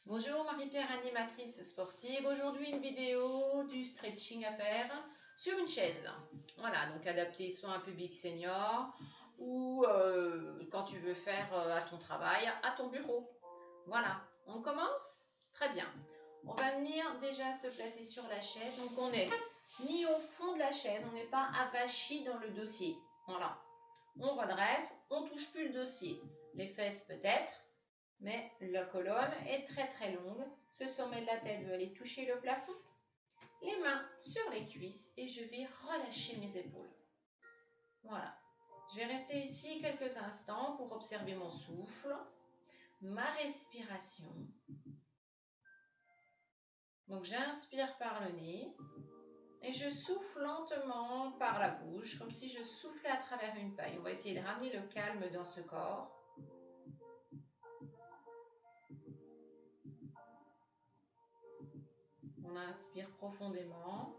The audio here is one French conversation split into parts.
Bonjour Marie-Pierre, animatrice sportive. Aujourd'hui, une vidéo du stretching à faire sur une chaise. Voilà, donc adapté soit à un public senior ou quand tu veux faire à ton travail, à ton bureau. Voilà, on commence? Très bien. On va venir déjà se placer sur la chaise. Donc on est mis au fond de la chaise, on n'est pas avachi dans le dossier. Voilà. On redresse, on touche plus le dossier. Les fesses peut-être, mais la colonne est très longue. Ce sommet de la tête veut aller toucher le plafond. Les mains sur les cuisses et je vais relâcher mes épaules. Voilà. Je vais rester ici quelques instants pour observer mon souffle, ma respiration. Donc j'inspire par le nez et je souffle lentement par la bouche, comme si je soufflais à travers une paille. On va essayer de ramener le calme dans ce corps. On inspire profondément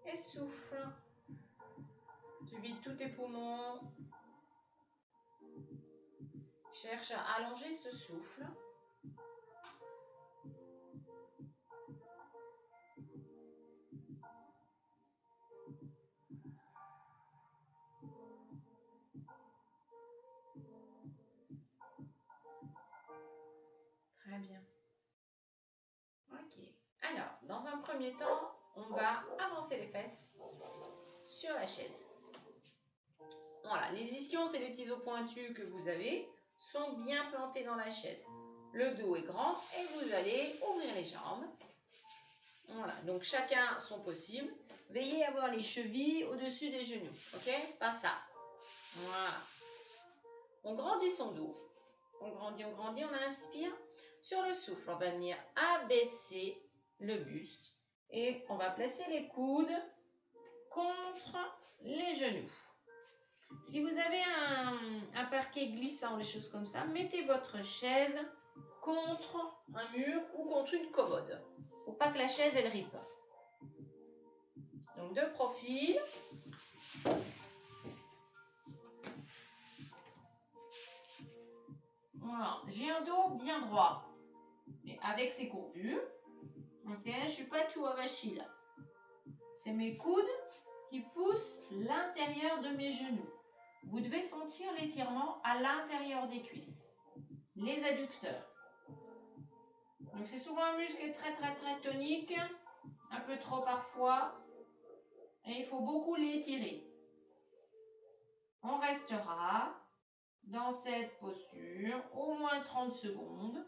et souffle. Tu vides tous tes poumons. Cherche à allonger ce souffle. Très bien. Ok. Alors, dans un premier temps, on va avancer les fesses sur la chaise. Voilà, les ischions, c'est les petits os pointus que vous avez, sont bien plantés dans la chaise. Le dos est grand et vous allez ouvrir les jambes. Voilà, donc chacun son possible. Veillez à avoir les chevilles au-dessus des genoux, ok? Pas ça. Voilà. On grandit son dos. On grandit, on inspire. Sur le souffle, on va venir abaisser le buste et on va placer les coudes contre les genoux. Si vous avez un parquet glissant, des choses comme ça, mettez votre chaise contre un mur ou contre une commode. Faut pas que la chaise elle rippe. Donc de profil. Voilà, j'ai un dos bien droit, mais avec ses courbures. Ok, je suis pas tout avachi là. C'est mes coudes qui poussent l'intérieur de mes genoux. Vous devez sentir l'étirement à l'intérieur des cuisses, les adducteurs. Donc c'est souvent un muscle qui est très tonique, un peu trop parfois, et il faut beaucoup l'étirer. On restera dans cette posture au moins 30 secondes.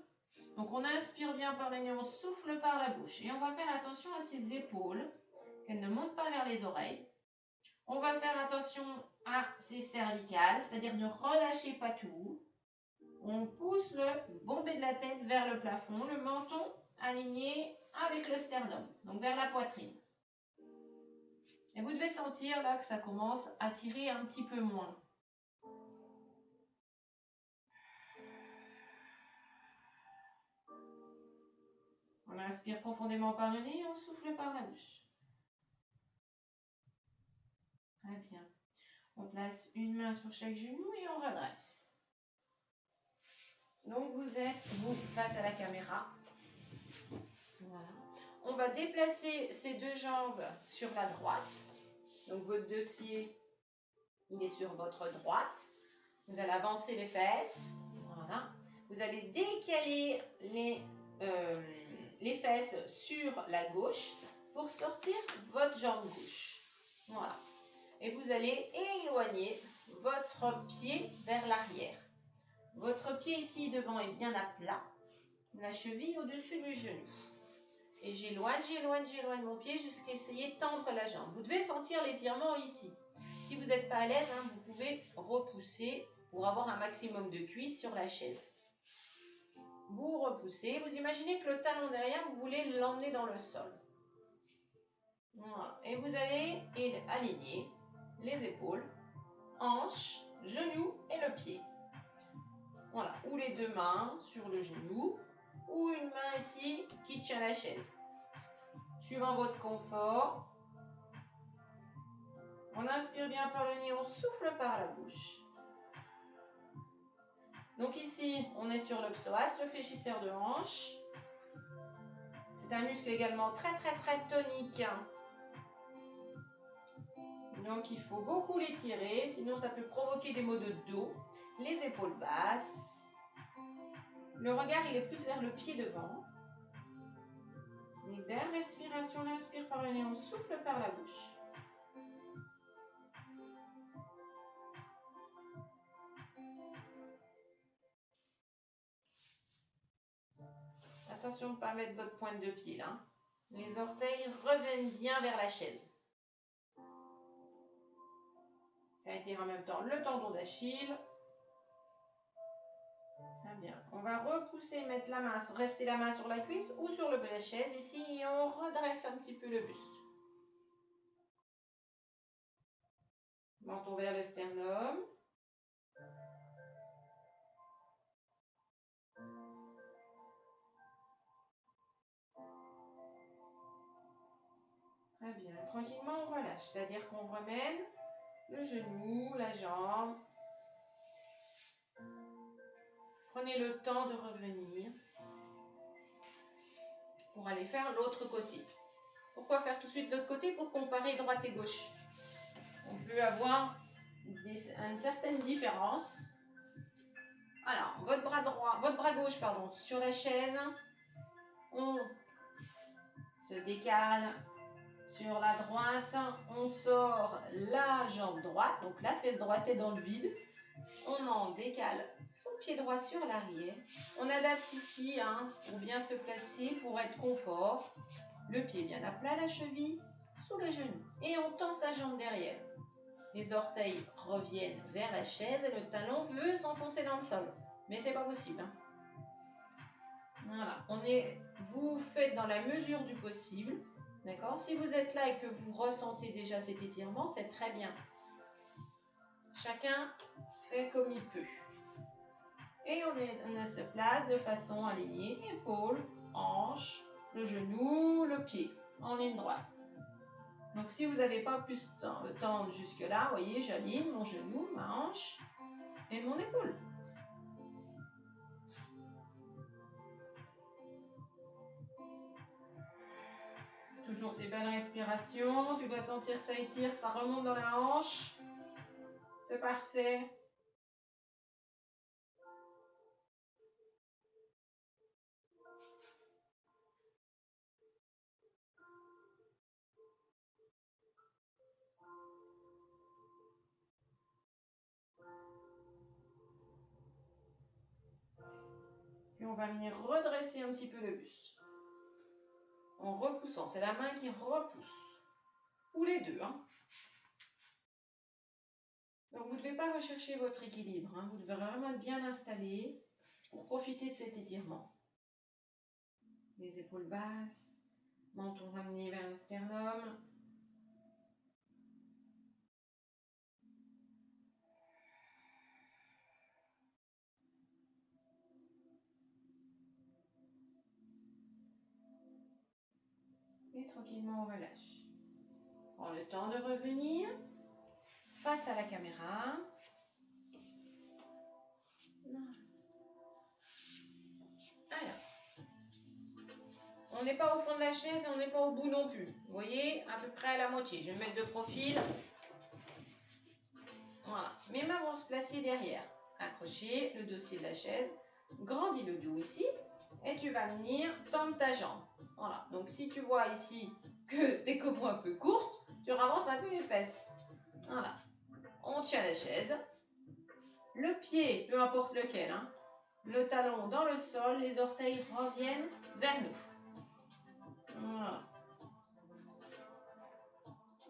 Donc on inspire bien par le nez, on souffle par la bouche. Et on va faire attention à ses épaules, qu'elles ne montent pas vers les oreilles. On va faire attention à ses cervicales, c'est-à-dire ne relâchez pas tout. On pousse le bombé de la tête vers le plafond, le menton aligné avec le sternum, donc vers la poitrine. Et vous devez sentir là que ça commence à tirer un petit peu moins. On inspire profondément par le nez, on souffle par la bouche. Très bien. On place une main sur chaque genou et on redresse. Donc vous êtes, vous, face à la caméra. Voilà. On va déplacer ces deux jambes sur la droite. Donc votre dossier, il est sur votre droite. Vous allez avancer les fesses. Voilà. Vous allez décaler les fesses sur la gauche pour sortir votre jambe gauche. Voilà. Et vous allez éloigner votre pied vers l'arrière. Votre pied ici devant est bien à plat. La cheville au-dessus du genou. Et j'éloigne mon pied jusqu'à essayer de tendre la jambe. Vous devez sentir l'étirement ici. Si vous n'êtes pas à l'aise, vous pouvez repousser pour avoir un maximum de cuisse sur la chaise. Vous repoussez. Vous imaginez que le talon derrière, vous voulez l'emmener dans le sol. Voilà. Et vous allez aligner les épaules, hanches, genoux et le pied. Voilà. Ou les deux mains sur le genou. Ou une main ici qui tient la chaise. Suivant votre confort. On inspire bien par le nez, on souffle par la bouche. Donc ici, on est sur le psoas, le fléchisseur de hanche. C'est un muscle également très tonique. Donc il faut beaucoup l'étirer, sinon ça peut provoquer des maux de dos. Les épaules basses. Le regard, il est plus vers le pied devant. Une belle respiration, on inspire par le nez, on souffle par la bouche. Attention de ne pas mettre votre pointe de pied là. Les orteils reviennent bien vers la chaise. Ça étire en même temps le tendon d'Achille. Très bien. On va repousser, mettre la main, rester la main sur la cuisse ou sur le bas de la chaise ici et on redresse un petit peu le buste. Menton vers le sternum. Très bien. Tranquillement, on relâche. C'est-à-dire qu'on remène le genou, la jambe. Prenez le temps de revenir pour aller faire l'autre côté. Pourquoi faire tout de suite l'autre côté? Pour comparer droite et gauche. On peut avoir une certaine différence. Alors, votre bras gauche, sur la chaise, on se décale. Sur la droite, on sort la jambe droite, donc la fesse droite est dans le vide. On en décale son pied droit sur l'arrière. On adapte ici pour bien se placer, pour être confort. Le pied bien à plat, la cheville sous le genou. Et on tend sa jambe derrière. Les orteils reviennent vers la chaise et le talon veut s'enfoncer dans le sol. Mais c'est pas possible. Voilà, vous faites dans la mesure du possible. D'accord? Si vous êtes là et que vous ressentez déjà cet étirement, c'est très bien. Chacun fait comme il peut. Et on se place de façon alignée, épaules, hanches, le genou, le pied, en ligne droite. Donc si vous n'avez pas pu tendre jusque-là, vous voyez, j'aligne mon genou, ma hanche et mon épaule. Toujours ces belles respirations. Tu dois sentir que ça étire, que ça remonte dans la hanche. C'est parfait. Puis on va venir redresser un petit peu le buste. En repoussant. C'est la main qui repousse. Ou les deux. Donc vous ne devez pas rechercher votre équilibre. Vous devez vraiment être bien installé pour profiter de cet étirement. Les épaules basses. Menton ramené vers le sternum. Et tranquillement on relâche. Prends le temps de revenir face à la caméra. Alors, on n'est pas au fond de la chaise et on n'est pas au bout non plus. Vous voyez, à peu près à la moitié. Je vais me mettre de profil. Voilà. Mes mains vont se placer derrière. Accrocher le dossier de la chaise. Grandis le dos ici. Et tu vas venir tendre ta jambe. Voilà. Donc si tu vois ici que tes copeaux un peu courtes, tu ravances un peu les fesses. Voilà. On tient la chaise. Le pied, peu importe lequel, le talon dans le sol, les orteils reviennent vers nous. Voilà.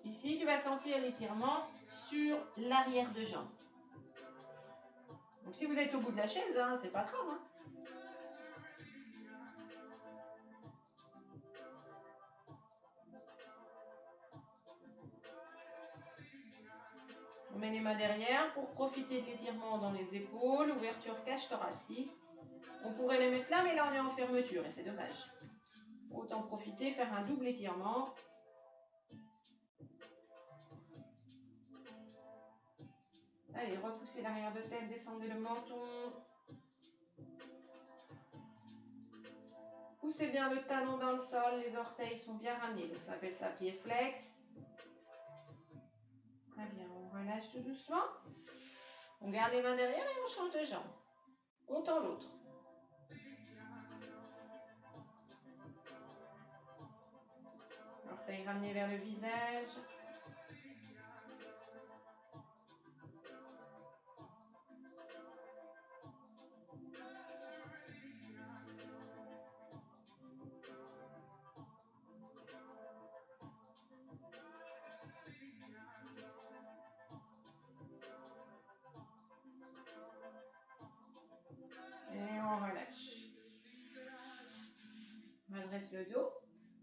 Ici, tu vas sentir l'étirement sur l'arrière de jambe. Donc si vous êtes au bout de la chaise, c'est pas grave. On met les mains derrière pour profiter de l'étirement dans les épaules, ouverture cage thoracique. On pourrait les mettre là, mais là on est en fermeture et c'est dommage. Autant profiter, faire un double étirement. Allez, repoussez l'arrière de tête, descendez le menton. Poussez bien le talon dans le sol, les orteils sont bien ramenés. Donc ça s'appelle ça pied flex. Très bien, on relâche tout doucement. On garde les mains derrière et on change de jambe. On tend l'autre. Orteils ramenés vers le visage. Et on relâche. Redresse le dos.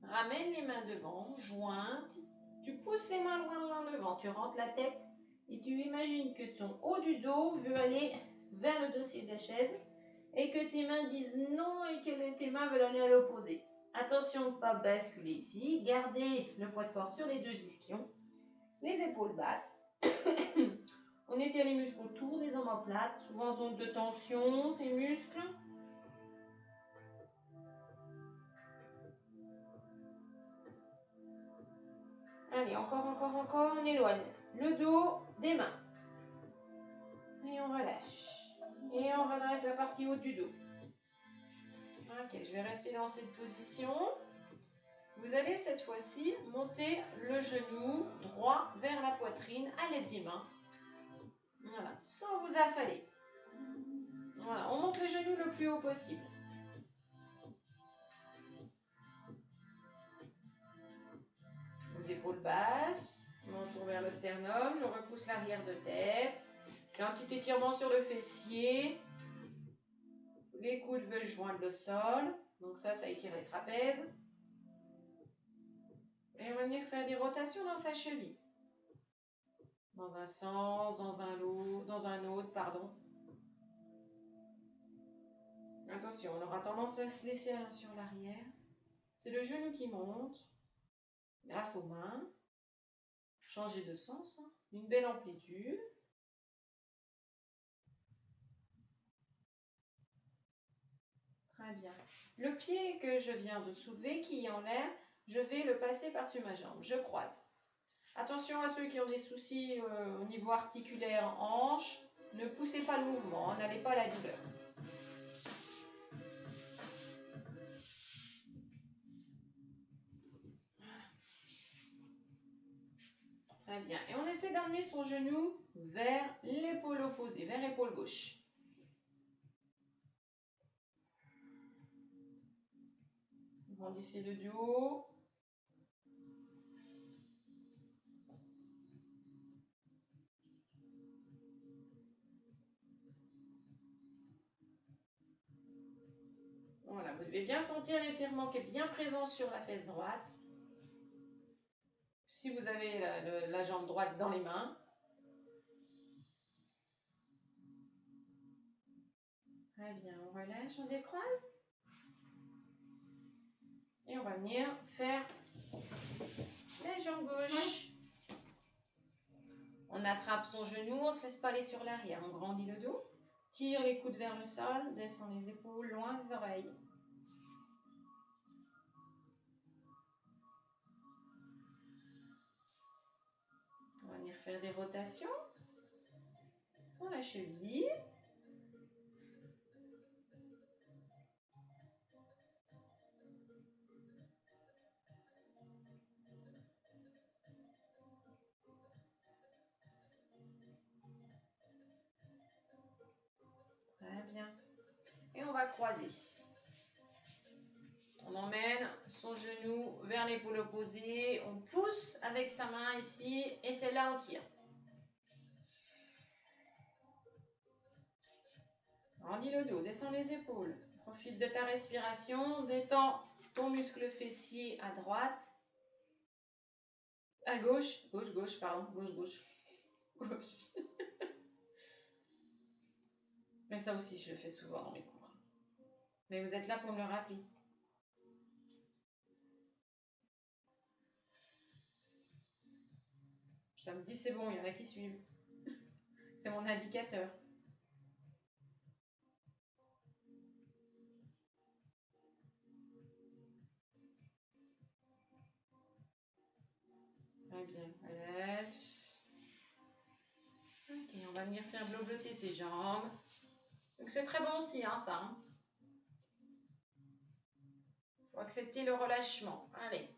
Ramène les mains devant, jointes. Tu pousses les mains loin devant. Tu rentres la tête et tu imagines que ton haut du dos veut aller vers le dossier de la chaise et que tes mains disent non et que tes mains veulent aller à l'opposé. Attention de ne pas basculer ici. Gardez le poids de corps sur les deux ischions. Les épaules basses. On étire les muscles autour des omoplates, souvent zone de tension, ces muscles. Allez, encore, on éloigne le dos des mains. Et on relâche. Et on redresse la partie haute du dos. Ok, je vais rester dans cette position. Vous allez cette fois-ci monter le genou droit vers la poitrine à l'aide des mains. Voilà, sans vous affaler. Voilà, on monte le genou le plus haut possible. Les épaules basses, menton vers le sternum, je repousse l'arrière de tête. J'ai un petit étirement sur le fessier. Les coudes veulent joindre le sol. Donc ça étire les trapèzes. Et on va venir faire des rotations dans sa cheville. Dans un sens, dans un autre, pardon. Attention, on aura tendance à se laisser aller sur l'arrière. C'est le genou qui monte. Grâce aux mains. Changer de sens. Une belle amplitude. Très bien. Le pied que je viens de soulever, qui est en l'air, je vais le passer par-dessus ma jambe. Je croise. Attention à ceux qui ont des soucis au niveau articulaire, hanche. Ne poussez pas le mouvement, n'allez pas à la douleur. Très bien. Et on essaie d'amener son genou vers l'épaule opposée, vers l'épaule gauche. Grandissez le dos. Voilà, vous devez bien sentir l'étirement qui est bien présent sur la fesse droite. Si vous avez la jambe droite dans les mains. Très bien, on relâche, on décroise. Et on va venir faire la jambe gauche. On attrape son genou, on ne se laisse pas aller sur l'arrière. On grandit le dos, tire les coudes vers le sol, descend les épaules loin des oreilles. On va venir faire des rotations dans la cheville. Très bien. Et on va croiser. On emmène son genou vers l'épaule opposée. On pousse avec sa main ici et celle-là on tire. Grandis le dos, descends les épaules. Profite de ta respiration. Détends ton muscle fessier à droite. À gauche. Gauche, pardon. Gauche. Mais ça aussi, je le fais souvent dans mes cours. Mais vous êtes là pour me le rappeler. Ça me dit c'est bon, il y en a qui suivent. C'est mon indicateur. relâche. Ok, on va venir faire blobloter ses jambes. Donc c'est très bon aussi, hein, ça. Hein. Faut accepter le relâchement. Allez.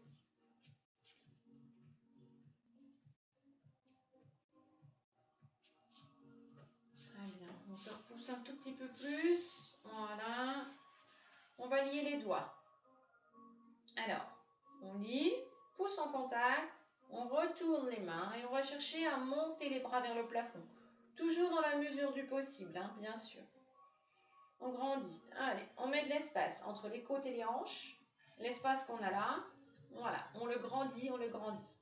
Très bien. On se repousse un tout petit peu plus. Voilà. On va lier les doigts. Alors, on lie, pouce en contact, on retourne les mains et on va chercher à monter les bras vers le plafond. Toujours dans la mesure du possible, hein, bien sûr. On grandit. Allez, on met de l'espace entre les côtes et les hanches. L'espace qu'on a là, voilà, on le grandit, on le grandit.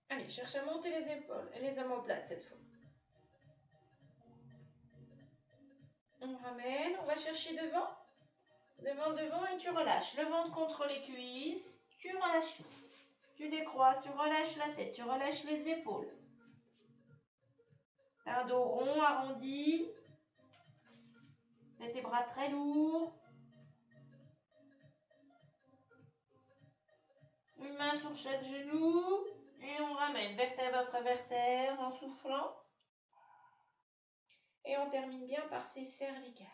Allez, cherche à monter les épaules et les omoplates cette fois. On ramène, on va chercher devant. Devant et tu relâches. Le ventre contre les cuisses, tu relâches tout. Tu décroises, tu relâches la tête, tu relâches les épaules. Un dos rond, arrondi. Mets tes bras très lourds. Une main sur chaque genou. Et on ramène vertèbre après vertèbre en soufflant. Et on termine bien par ces cervicales.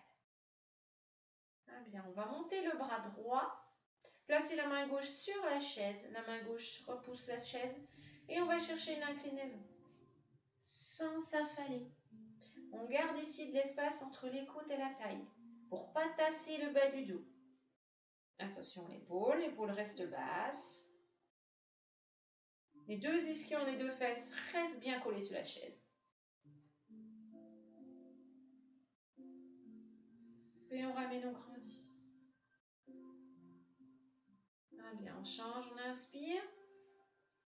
Ah bien, on va monter le bras droit. Placer la main gauche sur la chaise. La main gauche repousse la chaise. Et on va chercher une inclinaison. Sans s'affaler. On garde ici de l'espace entre les côtes et la taille. Pour pas tasser le bas du dos. Attention l'épaule. L'épaule reste basse. Les deux ischions, les deux fesses restent bien collés sur la chaise. Et on ramène, on grandit. Ah bien, on change, on inspire.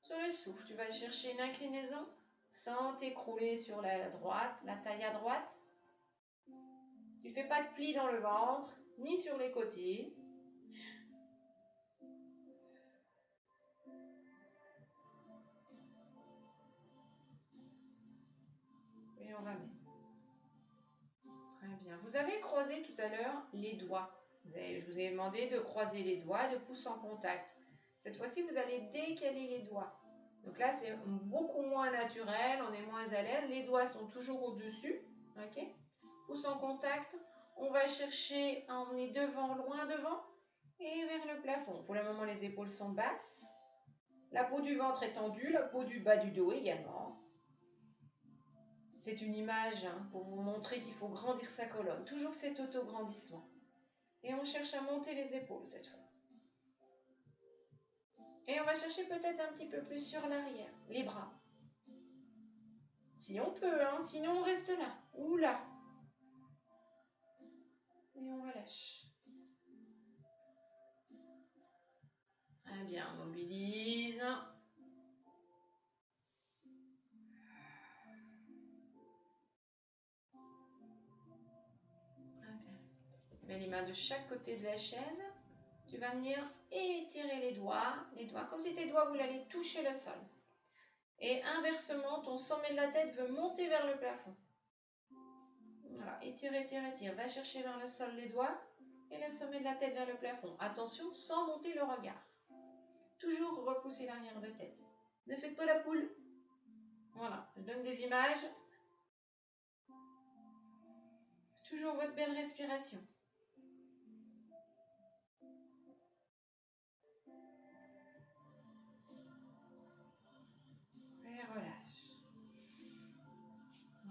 Sur le souffle, tu vas chercher une inclinaison sans t'écrouler sur la droite, la taille à droite. Tu ne fais pas de plis dans le ventre, ni sur les côtés. Et on ramène. Très bien. Vous avez croisé tout à l'heure les doigts. Je vous ai demandé de croiser les doigts, de pouces en contact. Cette fois-ci, vous allez décaler les doigts. Donc là, c'est beaucoup moins naturel, on est moins à l'aise. Les doigts sont toujours au-dessus. Ok ? Pouces en contact. On va chercher à emmener devant, loin devant, et vers le plafond. Pour le moment, les épaules sont basses. La peau du ventre est tendue, la peau du bas du dos également. C'est une image pour vous montrer qu'il faut grandir sa colonne. Toujours cet auto-grandissement. Et on cherche à monter les épaules cette fois. Et on va chercher peut-être un petit peu plus sur l'arrière, les bras. Si on peut, sinon on reste là, ou là. Et on relâche. Très bien, on mobilise. Mets les mains de chaque côté de la chaise. Tu vas venir étirer les doigts comme si tes doigts voulaient aller toucher le sol. Et inversement, ton sommet de la tête veut monter vers le plafond. Voilà, étire, étire, étire. Va chercher vers le sol les doigts et le sommet de la tête vers le plafond. Attention, sans monter le regard. Toujours repousser l'arrière de tête. Ne faites pas la poule. Voilà, je donne des images. Toujours votre belle respiration. Et relâche.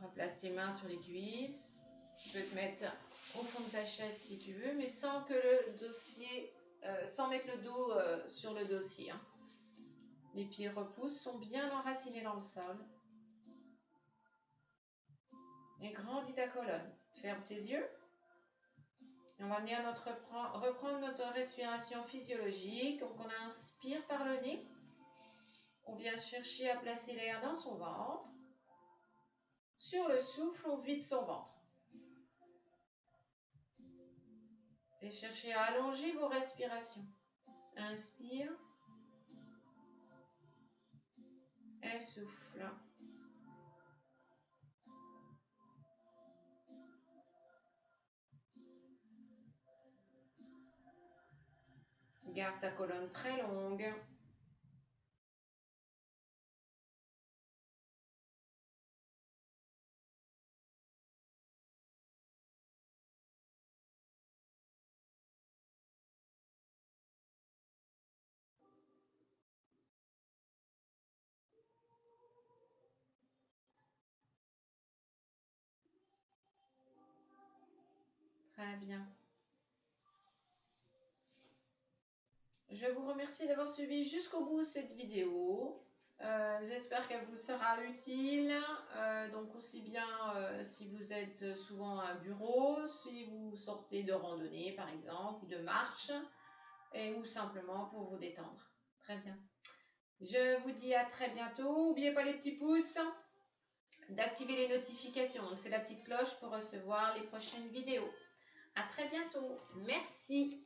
Replace tes mains sur les cuisses. Tu peux te mettre au fond de ta chaise si tu veux, mais sans que le dossier, sans mettre le dos sur le dossier. Les pieds repoussent, sont bien enracinés dans le sol. Et grandis ta colonne. Ferme tes yeux. Et on va venir reprendre notre respiration physiologique. Donc on inspire par le nez. On vient chercher à placer l'air dans son ventre. Sur le souffle, on vide son ventre. Et cherchez à allonger vos respirations. Inspire. Et souffle. Garde ta colonne très longue. Très bien. Je vous remercie d'avoir suivi jusqu'au bout cette vidéo. J'espère qu'elle vous sera utile. Donc aussi bien si vous êtes souvent à un bureau, si vous sortez de randonnée par exemple, de marche, ou simplement pour vous détendre. Très bien. Je vous dis à très bientôt. N'oubliez pas les petits pouces, d'activer les notifications. Donc c'est la petite cloche pour recevoir les prochaines vidéos. À très bientôt. Merci.